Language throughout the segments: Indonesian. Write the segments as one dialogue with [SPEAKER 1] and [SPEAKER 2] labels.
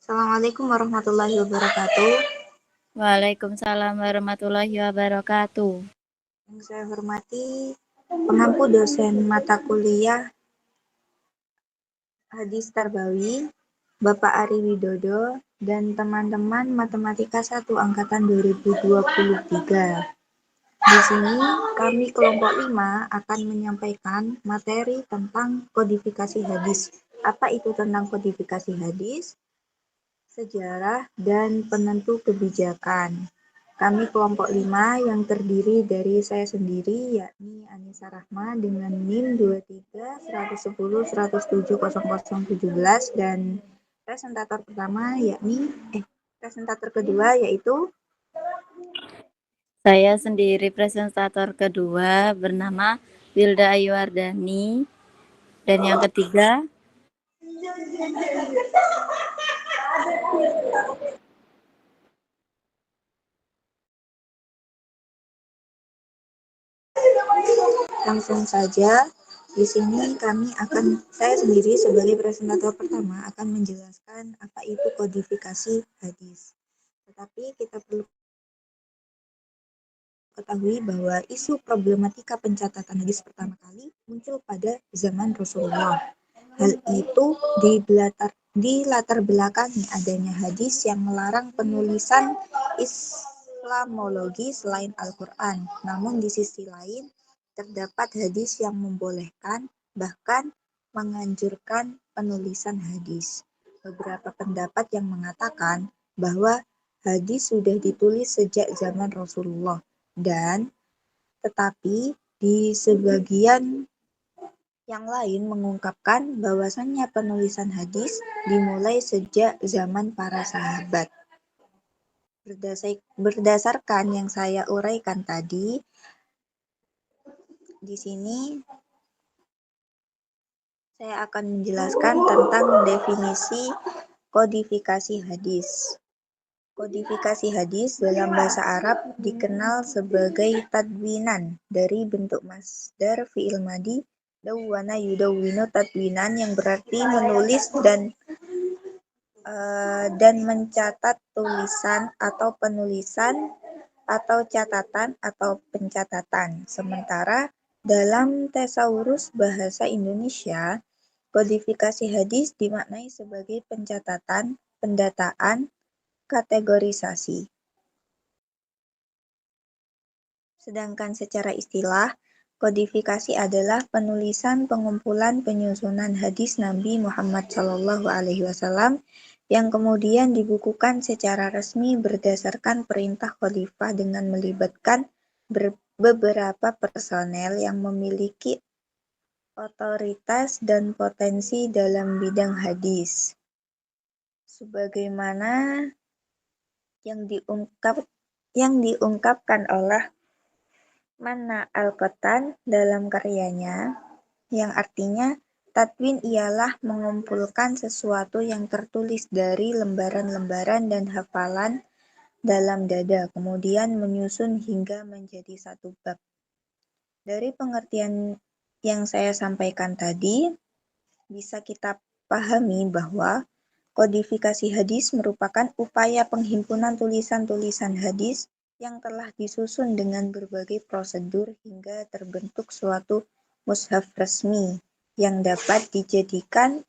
[SPEAKER 1] Assalamualaikum warahmatullahi wabarakatuh.
[SPEAKER 2] Waalaikumsalam warahmatullahi wabarakatuh.
[SPEAKER 1] Yang saya hormati pengampu dosen mata kuliah Hadis Tarbawi, Bapak Ari Widodo, dan teman-teman Matematika 1 Angkatan 2023. Di sini kami kelompok 5 akan menyampaikan materi tentang kodifikasi hadis. Apa itu tentang kodifikasi hadis? Sejarah dan penentu kebijakan. Kami kelompok 5 yang terdiri dari saya sendiri, yakni Anissa Rahma dengan NIM 23.110.107.0017 dan presentator pertama presentator kedua yaitu
[SPEAKER 2] Saya sendiri presentator kedua bernama Wilda Ayuwardani. Dan yang ketiga,
[SPEAKER 1] langsung saja. Di sini saya sendiri sebagai presentator pertama akan menjelaskan apa itu kodifikasi hadis. Tetapi kita perlu ketahui bahwa isu problematika pencatatan hadis pertama kali muncul pada zaman Rasulullah. Hal itu dilatar belakangi adanya hadis yang melarang penulisan Islamologi selain Al-Quran. Namun di sisi lain, terdapat hadis yang membolehkan, bahkan menganjurkan penulisan hadis. Beberapa pendapat yang mengatakan bahwa hadis sudah ditulis sejak zaman Rasulullah, tetapi di sebagian yang lain mengungkapkan bahwasannya penulisan hadis dimulai sejak zaman para sahabat. Berdasarkan yang saya uraikan tadi, di sini saya akan menjelaskan tentang definisi kodifikasi hadis. Kodifikasi hadis dalam bahasa Arab dikenal sebagai tadwinan dari bentuk masdar fi'il madi dawwana yudawwinu tadwinan yang berarti menulis dan mencatat tulisan atau penulisan atau catatan atau pencatatan. Sementara dalam tesaurus bahasa Indonesia, kodifikasi hadis dimaknai sebagai pencatatan, pendataan, kategorisasi. Sedangkan secara istilah, kodifikasi adalah penulisan, pengumpulan, penyusunan hadis Nabi Muhammad SAW yang kemudian dibukukan secara resmi berdasarkan perintah khalifah dengan melibatkan beberapa personel yang memiliki otoritas dan potensi dalam bidang hadis. Sebagaimana yang diungkapkan oleh Manna Al-Qattan dalam karyanya, yang artinya tadwin ialah mengumpulkan sesuatu yang tertulis dari lembaran-lembaran dan hafalan dalam dada, kemudian menyusun hingga menjadi satu bab. Dari pengertian yang saya sampaikan tadi, bisa kita pahami bahwa kodifikasi hadis merupakan upaya penghimpunan tulisan-tulisan hadis yang telah disusun dengan berbagai prosedur hingga terbentuk suatu mushaf resmi yang dapat dijadikan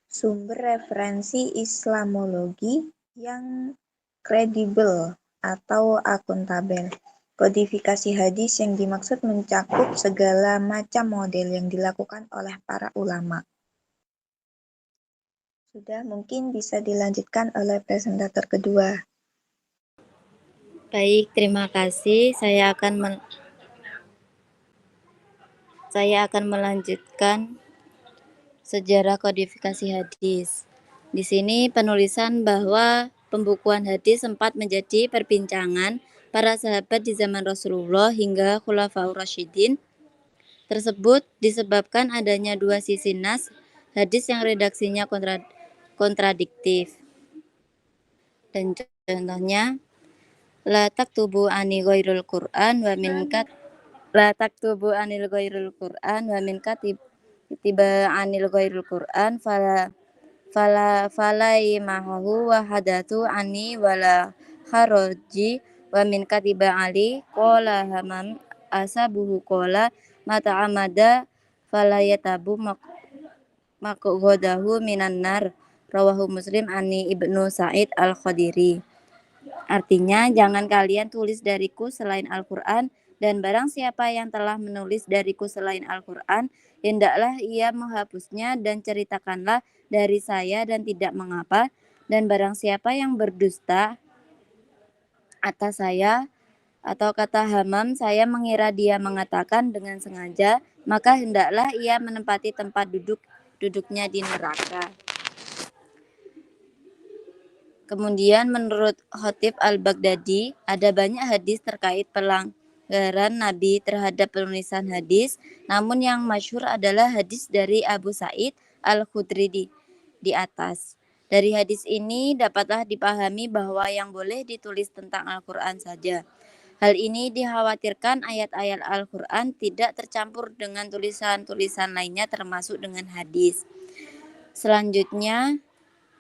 [SPEAKER 1] sumber referensi Islamologi yang kredibel atau akuntabel. Kodifikasi hadis yang dimaksud mencakup segala macam model yang dilakukan oleh para ulama. Sudah, mungkin bisa dilanjutkan oleh presentator kedua.
[SPEAKER 2] baik, terima kasih. Saya akan melanjutkan sejarah kodifikasi hadis. Di sini penulisan bahwa pembukuan hadis sempat menjadi perbincangan para sahabat di zaman Rasulullah hingga Khulafaur Rasyidin. Tersebut disebabkan adanya dua sisi nas hadis yang redaksinya kontradiktif. Dan contohnya, la taktubu ani ghairul Qur'an wa min kat la taktubu anil ghairul Qur'an wa min katib tiba anil ghairul Qur'an falai mahahu wa hadatu ani wala kharoji wa min katiba ali qala hamam asabuhu qala mata amada falayatabu maqghadahu minan nar rawahu Muslim ani Ibnu Sa'id Al-Khudri. Artinya, jangan kalian tulis dariku selain Al-Quran, dan barang siapa yang telah menulis dariku selain Al-Quran, hendaklah ia menghapusnya dan ceritakanlah dari saya dan tidak mengapa. Dan barang siapa yang berdusta atas saya atau kata Hamam, saya mengira dia mengatakan dengan sengaja, maka hendaklah ia menempati tempat duduknya di neraka. Kemudian menurut Khatib Al-Baghdadi, ada banyak hadis terkait pelanggaran Nabi terhadap penulisan hadis, namun yang masyhur adalah hadis dari Abu Sa'id Al-Khudri di atas. Dari hadis ini dapatlah dipahami bahwa yang boleh ditulis tentang Al-Quran saja. Hal ini dikhawatirkan ayat-ayat Al-Quran tidak tercampur dengan tulisan-tulisan lainnya termasuk dengan hadis. Selanjutnya,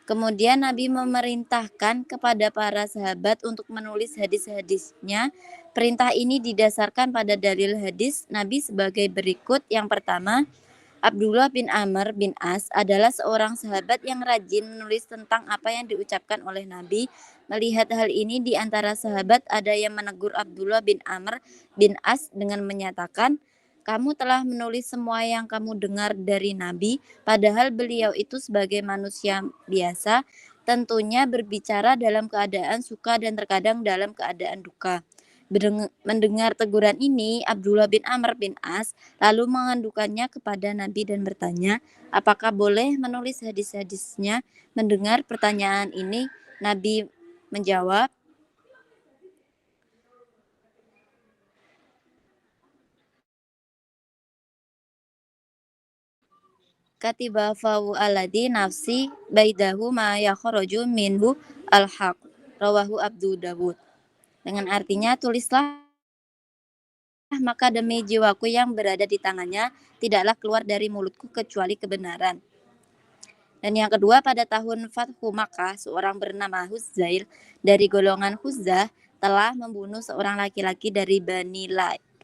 [SPEAKER 2] kemudian Nabi memerintahkan kepada para sahabat untuk menulis hadis-hadisnya. Perintah ini didasarkan pada dalil hadis Nabi sebagai berikut. Yang pertama, Abdullah bin Amr bin As adalah seorang sahabat yang rajin menulis tentang apa yang diucapkan oleh Nabi. Melihat hal ini di antara sahabat ada yang menegur Abdullah bin Amr bin As dengan menyatakan, kamu telah menulis semua yang kamu dengar dari Nabi, padahal beliau itu sebagai manusia biasa, tentunya berbicara dalam keadaan suka dan terkadang dalam keadaan duka. Mendengar teguran ini, Abdullah bin Amr bin As lalu mengadukannya kepada Nabi dan bertanya, apakah boleh menulis hadis-hadisnya? Mendengar pertanyaan ini, Nabi menjawab, katiba fa'u aladi nafsi baidahu ma yakhruju minhu al-haq. Rawahu Abu Dawud. Dengan artinya, tulislah maka demi jiwaku yang berada di tangannya, tidaklah keluar dari mulutku kecuali kebenaran. Dan yang kedua, pada tahun Fathu Makkah, seorang bernama Huzail dari golongan Huzah telah membunuh seorang laki-laki dari Bani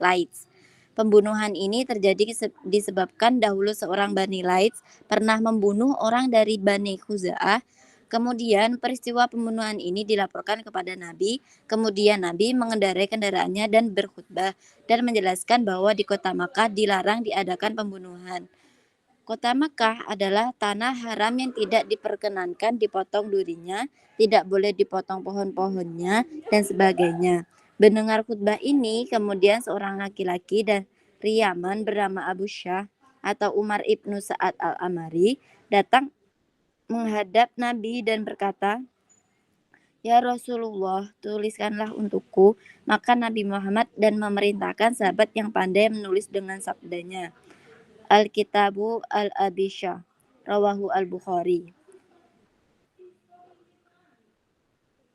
[SPEAKER 2] Laits. Pembunuhan ini terjadi disebabkan dahulu seorang Bani Laits pernah membunuh orang dari Bani Khuza'ah. Kemudian peristiwa pembunuhan ini dilaporkan kepada Nabi. Kemudian Nabi mengendarai kendaraannya dan berkhutbah dan menjelaskan bahwa di kota Makkah dilarang diadakan pembunuhan. Kota Makkah adalah tanah haram yang tidak diperkenankan dipotong durinya, tidak boleh dipotong pohon-pohonnya, dan sebagainya. Mendengar khutbah ini, kemudian seorang laki-laki dari Yaman bernama Abu Syah atau Umar ibnu Sa'ad al-Amari datang menghadap Nabi dan berkata, ya Rasulullah, tuliskanlah untukku. Maka Nabi Muhammad dan memerintahkan sahabat yang pandai menulis dengan sabdanya, Al-Kitabu Al-Abisha, Rawahu Al-Bukhari.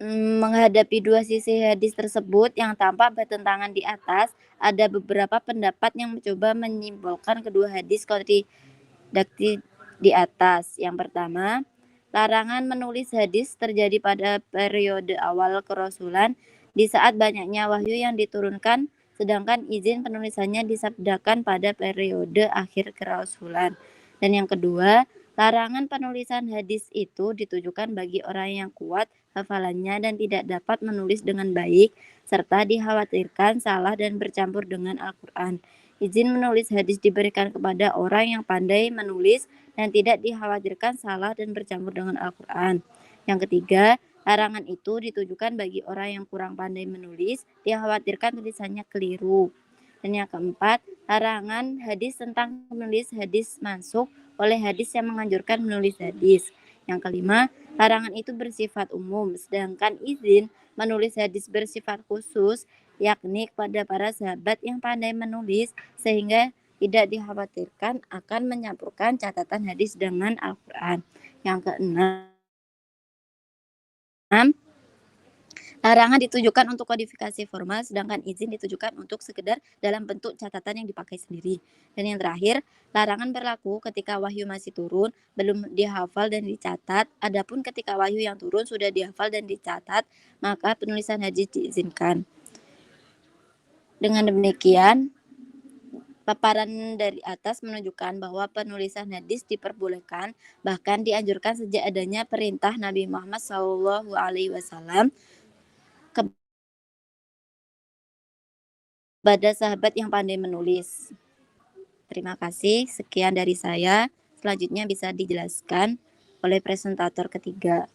[SPEAKER 2] Menghadapi dua sisi hadis tersebut yang tampak bertentangan di atas, ada beberapa pendapat yang mencoba menyimpulkan kedua hadis kontradiksi di atas. Yang pertama, larangan menulis hadis terjadi pada periode awal kerasulan di saat banyaknya wahyu yang diturunkan, sedangkan izin penulisannya disabdakan pada periode akhir kerasulan. Dan yang kedua, larangan penulisan hadis itu ditujukan bagi orang yang kuat hafalannya dan tidak dapat menulis dengan baik, serta dikhawatirkan salah dan bercampur dengan Al-Quran. Izin menulis hadis diberikan kepada orang yang pandai menulis dan tidak dikhawatirkan salah dan bercampur dengan Al-Quran. Yang ketiga, larangan itu ditujukan bagi orang yang kurang pandai menulis, dikhawatirkan tulisannya keliru. Dan yang keempat, larangan hadis tentang menulis hadis masuk oleh hadis yang menganjurkan menulis hadis. Yang kelima, larangan itu bersifat umum, sedangkan izin menulis hadis bersifat khusus, yakni kepada para sahabat yang pandai menulis, sehingga tidak dikhawatirkan akan menyampurkan catatan hadis dengan Al-Quran. Yang keenam, Larangan ditujukan untuk kodifikasi formal, sedangkan izin ditujukan untuk sekedar dalam bentuk catatan yang dipakai sendiri. Dan yang terakhir, larangan berlaku ketika wahyu masih turun, belum dihafal dan dicatat. Adapun ketika wahyu yang turun sudah dihafal dan dicatat, maka penulisan hadis diizinkan. Dengan demikian, paparan dari atas menunjukkan bahwa penulisan hadis diperbolehkan, bahkan dianjurkan sejak adanya perintah Nabi Muhammad SAW kepada sahabat yang pandai menulis. Terima kasih, sekian dari saya. Selanjutnya bisa dijelaskan oleh presentator ketiga.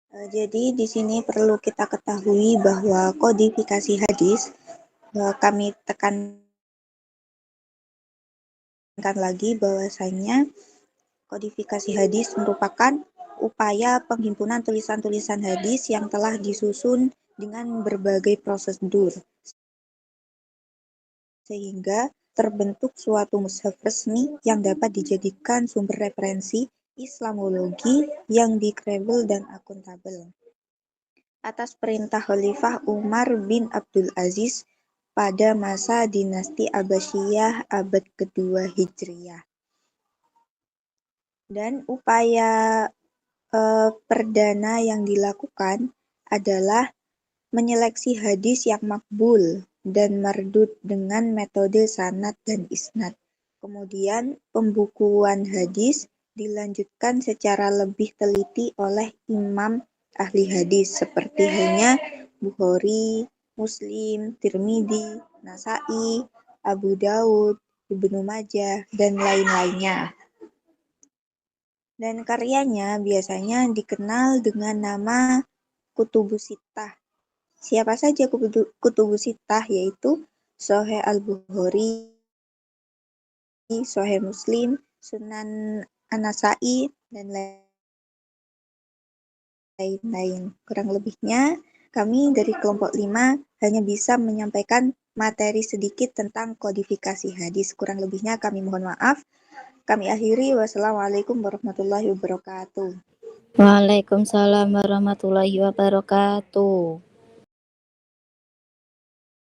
[SPEAKER 1] Jadi di sini perlu kita ketahui bahwa kodifikasi hadis, kami tekankan lagi bahwasanya kodifikasi hadis merupakan upaya penghimpunan tulisan-tulisan hadis yang telah disusun dengan berbagai prosedur sehingga terbentuk suatu mushaf resmi yang dapat dijadikan sumber referensi Islamologi yang kredibel dan akuntabel. Atas perintah Khalifah Umar bin Abdul Aziz pada masa dinasti Abbasiyah abad kedua Hijriyah. Dan upaya perdana yang dilakukan adalah menyeleksi hadis yang makbul dan mardud dengan metode sanad dan isnad. Kemudian pembukuan hadis dilanjutkan secara lebih teliti oleh imam ahli hadis seperti halnya Bukhari, Muslim, Tirmidzi, Nasai, Abu Daud, Ibnu Majah, dan lain-lainnya. Dan karyanya biasanya dikenal dengan nama Kutubus Sittah Siapa saja kutubus sittah, yaitu Sahih Al-Bukhari, Sahih Muslim, Sunan An-Nasa'i, dan lain-lain. Kurang lebihnya, kami dari kelompok 5 hanya bisa menyampaikan materi sedikit tentang kodifikasi hadis. Kurang lebihnya kami mohon maaf. Kami akhiri. Wassalamualaikum warahmatullahi wabarakatuh.
[SPEAKER 2] Waalaikumsalam warahmatullahi wabarakatuh.